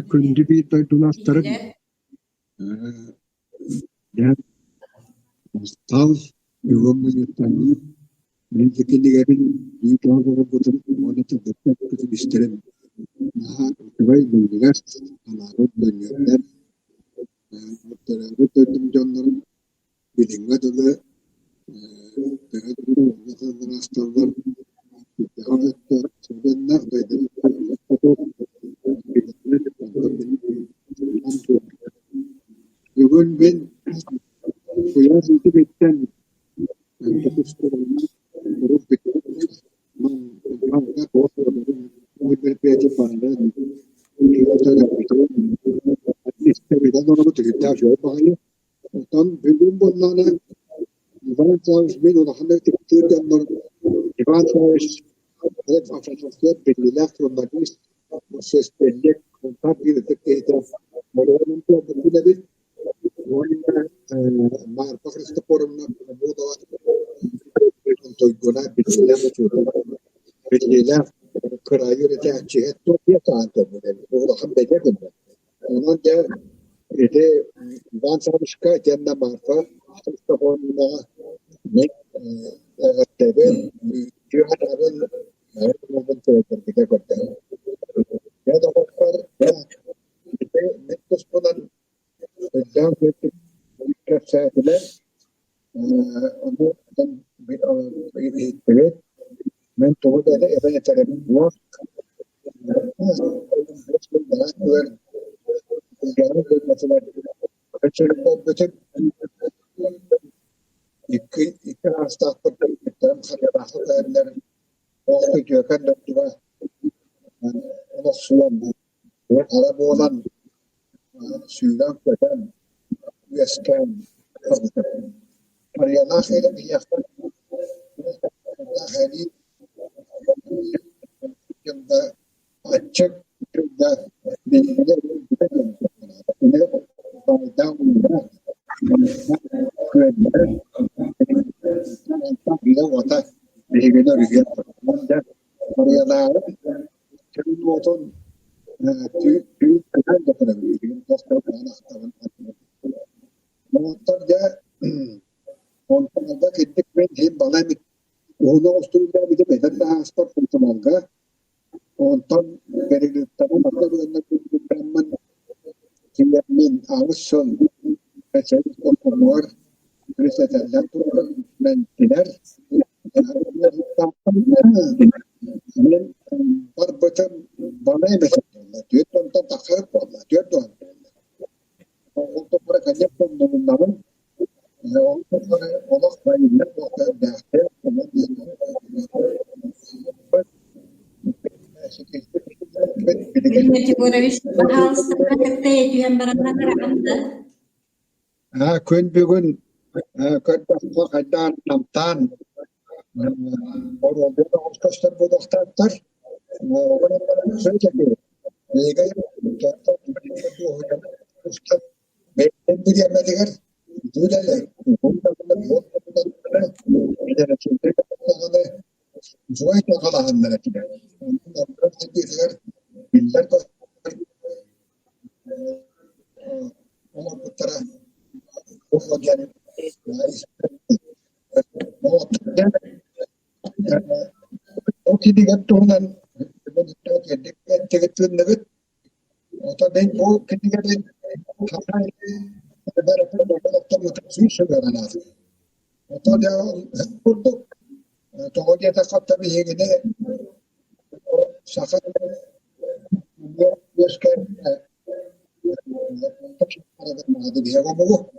Kundi bir dolaştırıp ya stal yuvam yuttanı menzikini gelin iyi doğru budur onu da beklemek isterim. Vay bilgiler anarot dönüyorlar. Bu döndüm canların bilinme dolu mesela hastalar hatta sebenler de bugün ben kuyas itu bekten terus terus bekten mengangkat berbeda pada kita istimewa orang itu jauh bahaya dan belum bunlarla Ivan Savaş ben ona hamle Türkiye'den Ivan Savaş hep Afrika'da belirler kurumlarımız bu ses belli kontak bir Türkiye'de Moronun problemi bir Marpa Cristo Porum'la bu da Toygona belirler belirler kırayı üreticiye Türkiye tanıtı bu da ham belirler onun da ede Ivan Savaş'ka cennet Marpa Cristo Porum'la ne teben jualan kita kota ya dokter kita metus punan sedang kita saya untuk itu mentoda ada yang cara buat iki hasta dalam karya bahasa dan waktu juga kan dua anak sulam Arab olan Sudan dan Western karya akhir biyakkan hari yang acak juga bila kita ini pada umur bila wata behigana riya manda mariana termoton tu kan da pada begini dostlar anak tawan motor ya kontan da ketik ben hem balami onu Avustralya bir de beden daha spor kontamanga kontan berildi tamam hatta bu da Brahman kiyamin avson mesela kontamlar Presiden mentiler ben barbatan bana mesela diyor tonton takar valla diyor don untuk mereka nyepon namun untuk orang lainnya dokter dahsyat kun bugün kadar kadar namtan orang orang orkestra bu dokter orang saja ki mereka dokter itu ustad ben bir mediker duyuyorlar bundan bir de çünkü Zoyla kalanlara gider. Ondan sonra biller ama bu taraf o yani o kidi gattunan tegettun evet o da ben bu kidi gadin hatay kadar da mutasir şöyle lazım o da ya kurduk tohogya takapta bir hegede şaka yaşken hadi diye bu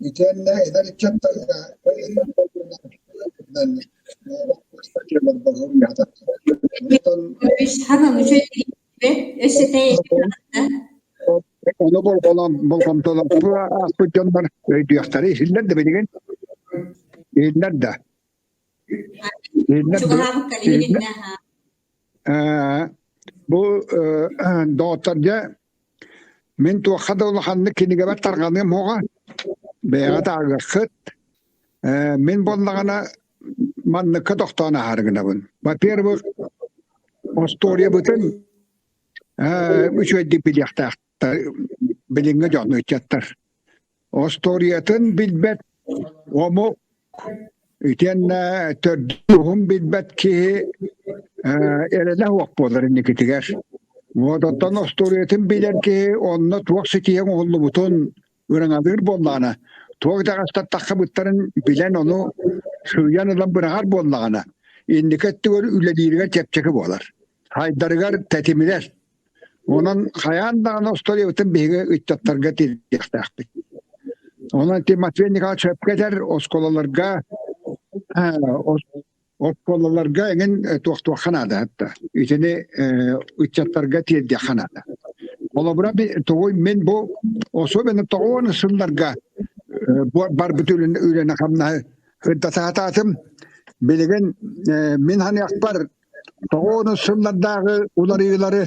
İçeride eder çatta dan onu bol tolan bu canlar diyorlar hiller de bilgin hiller de bu doktorca men tuaqada ulaqanны kiniga bat targanım hoğa beyaga tağıqıt men bollagana manныka doktana hargına bun. Во-первых, Ostoria bütün üç öddi bilyaqtaqta bilinge jonu çattar. Ostoriatın bilbet omuk iten tördüğüm bilbet ki erele hoq bolar nikitiger. Vodottan Ostoriatın biler ki onna tuaq sitiyen ollu butun üranadır bollana. Tuaq dağıstat taqqabıtların bilen onu suyan olan bırakar bollana. İndikatlı üleliriga tepçeki bolar. Haydarıgar tetimiler. Onun hayandağın Ostoriatın bihi üttattarga tirdiqtaqbit. Onun Matvenika çöpketer oskolalarga engin tuaqtuaqanada hatta. İçini üttattarga tirdiqanada. Ola bura bir toğuy men bu oso benim toğuğun sınlarga bar bütülün ülene kamna hıddatatatım bilgin men hani akbar toğuğun sınlardağı ularıları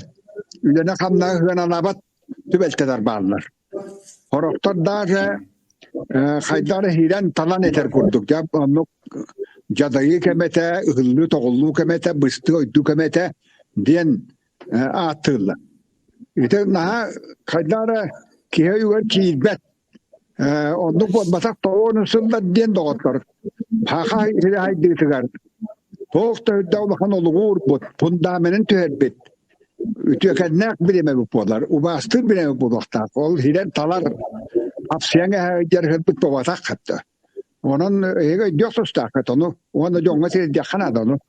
ülene kamna hıanabat tübel kadar bağlılar. Horoktor daha Haydarı hiren talan eter kurduk. Ya onu cadayı kemete, ıhıllı toğullu kemete, bıstı oydu kemete diyen atırla. İşte naha Haydarı kihe yuvar çizbet. Onu batak toğunu sınlar diyen doğatlar. Haka hile haydi tıgar. Toğukta hüddavlakan olur fundamenin tüherbet. Ütüyekennek bileme bu polar. Ubastır bileme bu doktor. Ol hiren talar. Apsiyanga jarhebut bawatak hatta. Onun yoksa onu. Onu jonga sey diakana onu.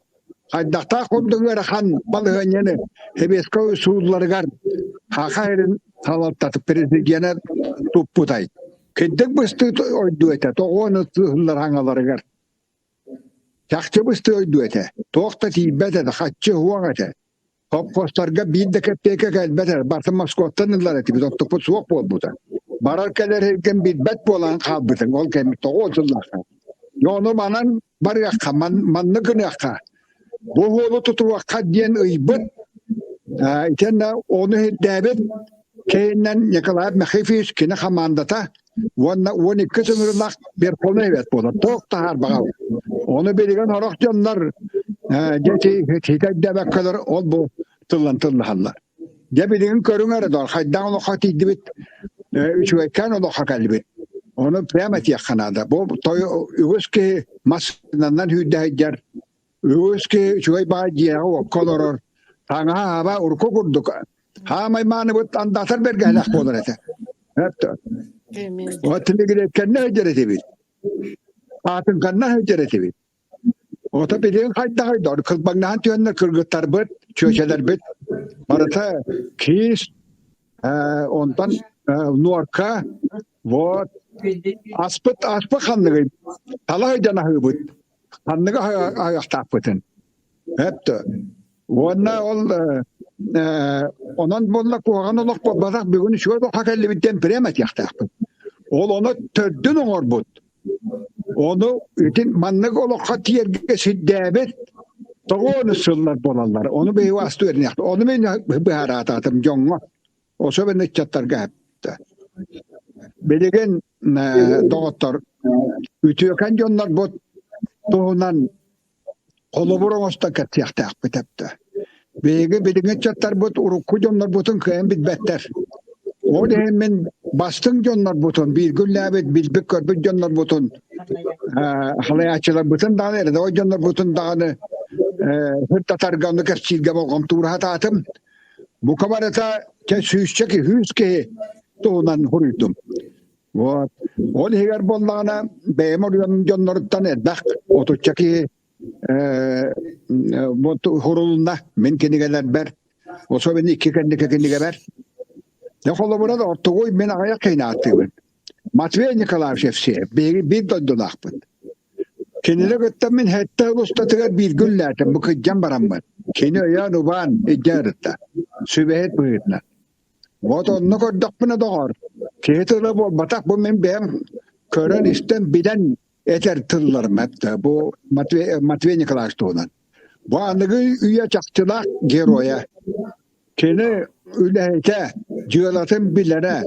Haydaqta qomdular xan balığanyene hebesko suudlargar. Haqairin talattatı prezidiyana tupputay. Keddek bıstı oydu ete. Toğunu tığıllar hangalargar. Çaqçı bıstı oydu ete. Toğta tibbete de xatçı huan ete. Koppostarga bidde ketteke gelbete. Bartı maskottan ıllar eti. Biz ottuput soğuk bol buda. Bararkeler herken bir bet bolan kabıtın. Ol kemi toğutullar. Yonu manan bar yakka. Manlıkın yakka. Bu holu tutuvakka diyen ıybıt. İten de onu devlet keyinden yakalayıp mehifis kine kamandata. Onu iki sınırlak bir konu evet bolar. Toğuk tahar bağı. Onu bilgen horak canlar. Geçi hitet demek kadar ol bu tıllantıllahanlar. Debilin körün arada. Haydan onu hatiydi bit. Üçüyken onu hakalbit. Onu premet yakınada. Bu toy üvüski masından hüddehcer. Üvüski üçüy bağcıya o koloror. Tanga hava urku kurduk. Hamay manıbıt andatar bergelak bolar ete. Hatta. O tiligirken ne hücreti bit. Atın kanna hücreti bit. O da bilin hayda. Kılbağından tüyenler kırgıtlar bit. Çöçeler bit. Barata kis ondan Nuarka вот aspıt kanlığı talay canahı bu kanlığı ayaktaktın hep de ona ol onun bolla koğan olak badak bir gün şöyle hakalli bir temperemet yaktaktın ona tördün orbut onu itin manlık olak hatiyerge siddebet toğunu sıllar bolallar onu bir vastı verin yaktı onu ben biharat atım jonga o söyle ne çattar gap Belegen doktor ütüyken jonlar bu toğunan kolaboromostan katıyaktak bitepti. Belegen çattar bu urukku jonlar butun kıyım bitbetter. O da hemen bastın jonlar butun bir güllabet bilbik körbük jonlar butun halayatçılar butun daha nerede o jonlar butun dağını hırtatar gandı kerçilge boğum tuğrahat atım. Bu kabarata kesüyüşçeki hüyüzke toğunan huruytum. O higer bollana beğemor jonnoruttan eddak otuçaki hurulunda men kendigeler ber. O so beni iki kendike ber. Ne kolu burada ortoğuy men ayak kaynattı. Matvey Nikolaevşevsi bir döndülak bu. Kendine götten men hette ustatıgar bir güllerden bu kıccan baramman. Kendi ya nuban ecarıtta. Sübehet buyurlar. Vodonnu koddak buna doğar. Kehtırla bu batak bu men beğen kören istem bilen eter tıllarım hep de. Bu Matvey Nikolaevş'ta olan. Bu anıgı üye çaktılak geroya. Kene ülehete, cığalatın bilere.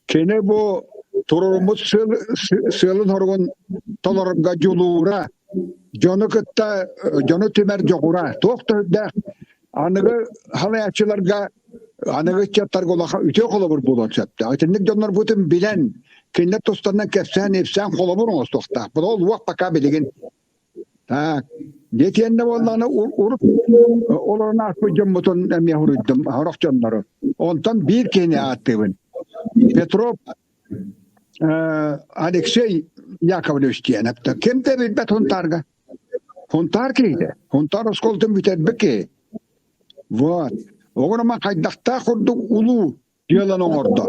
Kene bu turumuz sığılın horgun tolarımga culuğura. Jonu kıtta, jonu tümer jokura. Toqta da anıgı halayatçılarga anıgı çattarga olaqa üte kolabur bulan septe. Aytınlık jonlar bütün bilen kinnet dostlarından kepsen efsen kolabur oğuz toqta. Bu da ol vaq baka biligin. Yetiyende olanı urup olarına atmayacağım butun emye huruyddum. Haraq jonları. Ondan bir kene attığın. Petrov Alexey Yakovlevich diyen hepte. Kim de bilbet huntarga? Huntar kiydi. Huntar oskoltun biterbe. Вот. Огромна кайдакта курдук улу дьялан орда.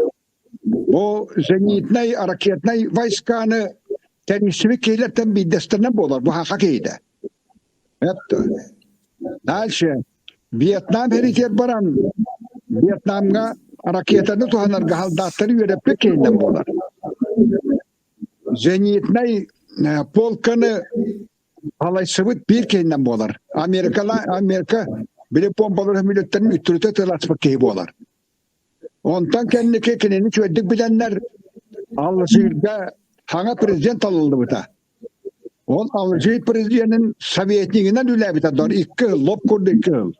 Бу зенитнай ракетнай войсканы терисви кейлертен бидестерне болар. Бу хака кейде. Это. Дальше. Вьетнам herikler baran. Вьетнамга ракетаны туханарга халдаттары вереппе кейден болар. Зенитнай полканы алайсыбыт bir кейден болар. Amerika bile pompaları milletlerin üstürüte tırlatmak gibi olar. Ondan kendi kendini çözdük bilenler Alışır'da hana prezident alındı bu da. On Alışır prezidentin Sovyetliğinden üle bir de 2 yıl, lop kurdu 2 yıl.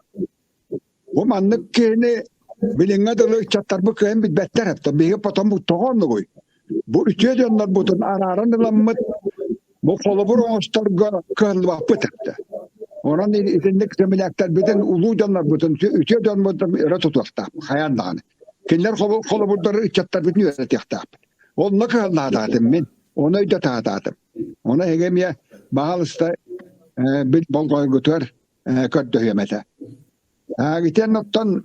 O manlık kendi bilinge dolu çatlar bu köyün bitbetler hep. Bir patam bu toğanlı koy. Bu üçe dönler butun araran ılanmıt. Bu kolubur oğuzlar kırıl vakıt hep. Oran içindeki zemilekler bütün ulu canlar bütün üçe dönmeden öyle tutukta. Hayandağını. Kimler kolu buraları içatlar bütün öğretikta. Onu kırıldı dağıtım ben. Onu öyle dağıtım. Onu hegemiye bağlısta bir bol koy götür kötü hükümete. Giden noktan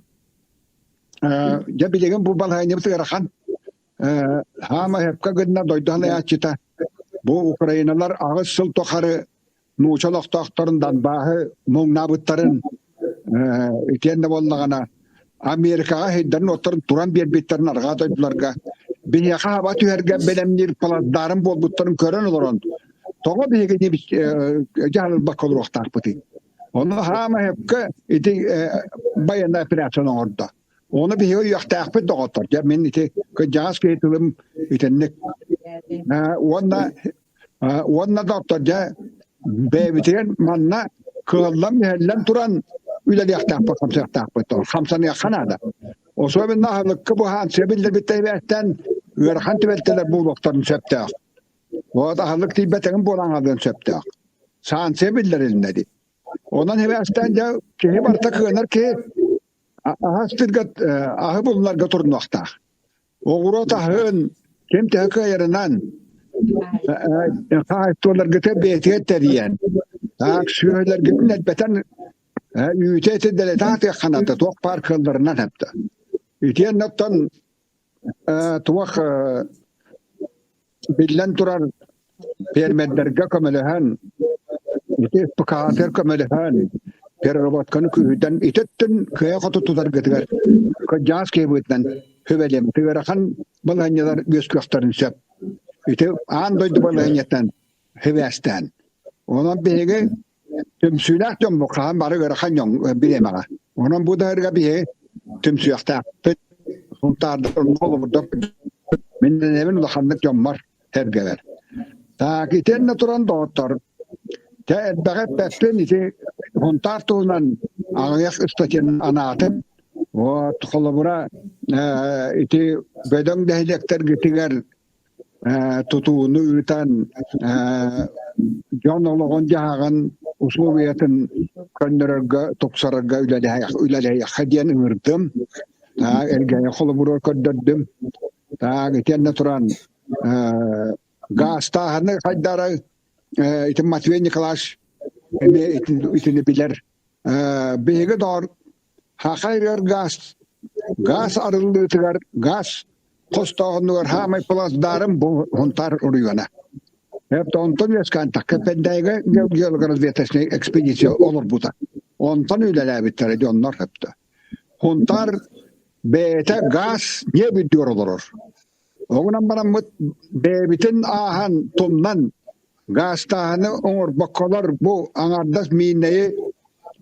ya bilgin bu balhayını bitirirken hama hep kagınlar doydu halayatçıta. Bu Ukraynalar ağız sıl tokarı Nuçalak tahtlarından bahı muğnabıtların itende bollagana Amerikaga hedden oturun turan bir bitlerin arga doydularga bir yaka hava tüherge belemnir paladdarın bolbutların kören oluron. Toğa bir hege cahil bakılır oktar pıtı. Onu hama hepke iti bayanda operasyon orada. Onu bir hege yaktakpı doğatar. Ya men iti kıcağız keytilim itenlik. Onunla doktor ya bebitiren manna kıllam yerlem turan üle yaktak bakam yaktak bakam hamsan yakana. O sebebin nahalık bu han sebildir biteyberten verhan tibetler bu doktorun septe. O da halık tibeten bolan adın septe. San sebildir elindedi. Ondan hevesten ya ki barta kınar ki ahastırgat ahı bunlar götürün vakta. O gurota hın kim tehke yerinden Haittolar gete beytiye teriyen. Şöyler gidin elbeten üyteti dele tahtı kanatı tuğ parklarından hepte. Üyteyen noktan tuğ billen turar permedlerge kömelehan üyte pıkater kömelehan per robot kanı köyden itettin köye katı tutar getiler. Kajaz kebütten hüvelem. Tıgarakan balanyalar göz köfterin sep. İşte an doydu balaynetten hevesten. Onun bege tümsülah tüm bu kan barı göre kanyon bilemağa. Onun bu da bir tümsühta. Huntarda olurdu. Minden evin ulaşanlık yomar hergeler. Ta kiten naturan doktor. Ta edbeğet besten ise huntar tuğunan ağayak istatin anatım. O kolabura iti bedon dehlekler gitiger tutuğunu üreten canlıların jahagan usuliyetin köndererge toksarerge üleleye hediyen ümürdüm. Elgeye kolabura köddürdüm. Gitenne turan gaz tahanı kaydara itin Matvey Nikolaş itini bilir. Beyge doğru hakayır gaz arıldığı tıgar gaz kostağınlar hamay plasdarım bu huntar uruyana. Hep de ondan yaskan takıp pendayga geologlar vetesine ekspedisyon olur bu da. Ondan öyleler bitleri onlar hep de. Huntar bete gaz niye bitiyor olur? Oğlan bana bebitin ahan tumdan gaz tahanı onur bakkalar bu anardas mineyi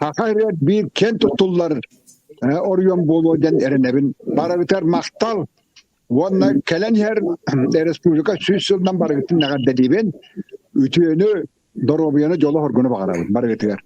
Hakayret bir kent tutullar Oryon Bolo'dan erenebin. Barabiter maktal. Vonna kelen her Respublika Süsül'den barabiter ne kadar dediğin ütüyünü Dorobiyanı jola horgunu bakarabın. Barabiter.